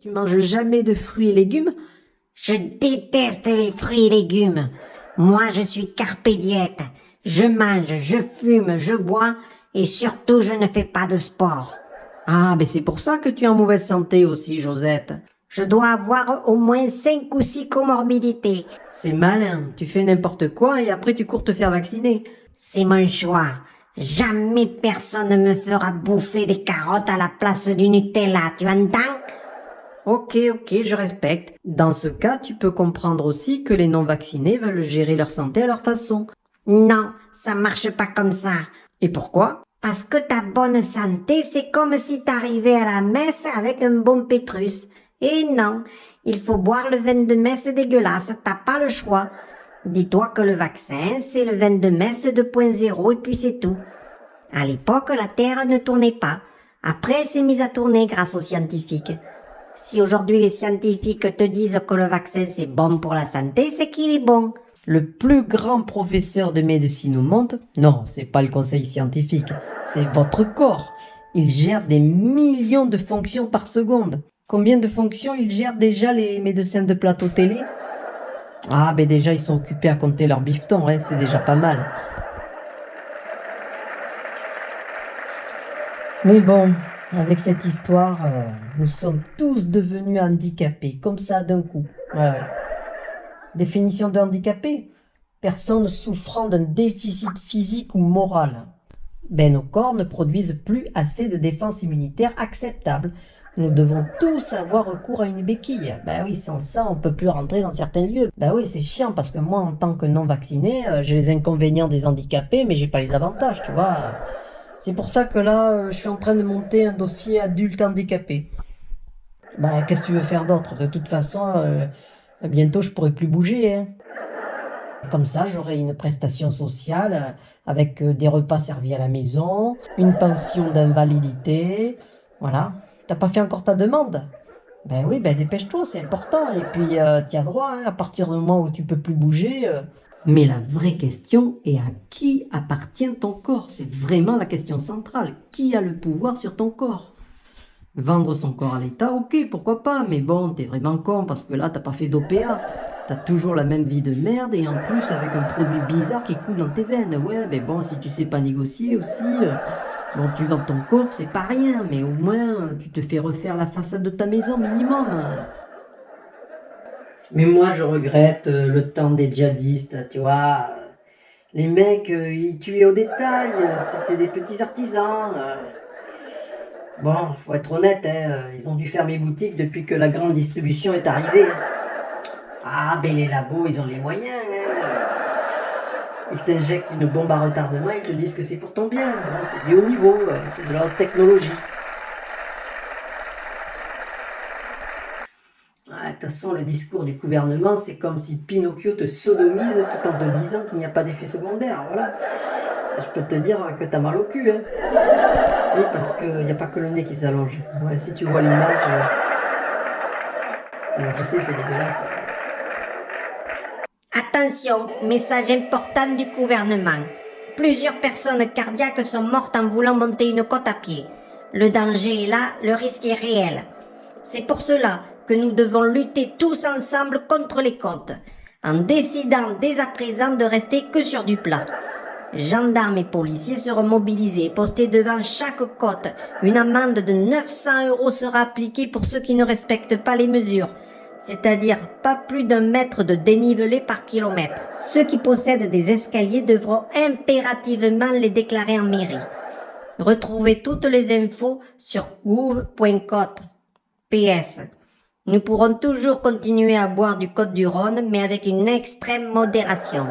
Tu manges jamais de fruits et légumes? Je déteste les fruits et légumes. Moi, je suis carpe diète. Je mange, je fume, je bois et surtout, je ne fais pas de sport. Ah, mais c'est pour ça que tu es en mauvaise santé aussi, Josette. Je dois avoir au moins 5 ou 6 comorbidités. C'est malin, tu fais n'importe quoi et après tu cours te faire vacciner. C'est mon choix. Jamais personne ne me fera bouffer des carottes à la place du Nutella, tu entends? Ok, je respecte. Dans ce cas, tu peux comprendre aussi que les non-vaccinés veulent gérer leur santé à leur façon. Non, ça marche pas comme ça. Et pourquoi? Parce que ta bonne santé, c'est comme si t'arrivais à la messe avec un bon pétrus. Et non, il faut boire le vin de messe dégueulasse, t'as pas le choix. Dis-toi que le vaccin, c'est le vin de messe 2.0 et puis c'est tout. À l'époque, la Terre ne tournait pas. Après, elle s'est mise à tourner grâce aux scientifiques. Si aujourd'hui les scientifiques te disent que le vaccin c'est bon pour la santé, c'est qu'il est bon. Le plus grand professeur de médecine au monde, non, c'est pas le conseil scientifique, c'est votre corps. Il gère des millions de fonctions par seconde. Combien de fonctions ils gèrent déjà les médecins de plateau télé? Ah, ben déjà ils sont occupés à compter leurs bifetons, hein, c'est déjà pas mal. Mais bon, avec cette histoire, nous sommes tous devenus handicapés, comme ça d'un coup. Ouais. Définition de handicapé: personne souffrant d'un déficit physique ou moral. Ben, nos corps ne produisent plus assez de défense immunitaire acceptable. Nous devons tous avoir recours à une béquille. Ben oui, sans ça, on peut plus rentrer dans certains lieux. Ben oui, c'est chiant parce que moi, en tant que non-vacciné, j'ai les inconvénients des handicapés, mais j'ai pas les avantages, tu vois. C'est pour ça que là, je suis en train de monter un dossier adulte handicapé. Ben, qu'est-ce que tu veux faire d'autre? De toute façon, bientôt, je pourrai plus bouger, hein. Comme ça, j'aurai une prestation sociale avec des repas servis à la maison, une pension d'invalidité. Voilà. T'as pas fait encore ta demande? Ben oui, ben dépêche-toi, c'est important. Et puis, tu as droit, hein, à partir du moment où tu peux plus bouger. Mais la vraie question est à qui appartient ton corps? C'est vraiment la question centrale. Qui a le pouvoir sur ton corps? Vendre son corps à l'État, ok, pourquoi pas, mais bon, t'es vraiment con parce que là, t'as pas fait d'OPA. T'as toujours la même vie de merde et en plus avec un produit bizarre qui coule dans tes veines. Ouais, mais bon, si tu sais pas négocier aussi, bon, tu vends ton corps, c'est pas rien, mais au moins, tu te fais refaire la façade de ta maison minimum. Mais moi, je regrette le temps des djihadistes, tu vois. Les mecs, ils tuaient au détail, c'était des petits artisans. Bon, faut être honnête, hein, ils ont dû fermer boutique depuis que la grande distribution est arrivée. Ah, ben les labos, ils ont les moyens. Ils t'injectent une bombe à retardement, ils te disent que c'est pour ton bien. Bon, c'est du haut niveau, c'est de la haute technologie. De toute façon, le discours du gouvernement, c'est comme si Pinocchio te sodomise tout en te disant qu'il n'y a pas d'effet secondaire. Voilà. Je peux te dire que t'as mal au cul, hein. Oui, parce qu'il n'y a pas que le nez qui s'allonge. Ouais, si tu vois l'image... Bon, je sais, c'est dégueulasse. Attention, message important du gouvernement. Plusieurs personnes cardiaques sont mortes en voulant monter une côte à pied. Le danger est là, le risque est réel. C'est pour cela que nous devons lutter tous ensemble contre les côtes, en décidant dès à présent de rester que sur du plat. Gendarmes et policiers seront mobilisés et postés devant chaque côte. Une amende de 900 € sera appliquée pour ceux qui ne respectent pas les mesures, c'est-à-dire pas plus d'1 mètre de dénivelé par kilomètre. Ceux qui possèdent des escaliers devront impérativement les déclarer en mairie. Retrouvez toutes les infos sur gouv.cote. PS. Nous pourrons toujours continuer à boire du Côte du Rhône, mais avec une extrême modération.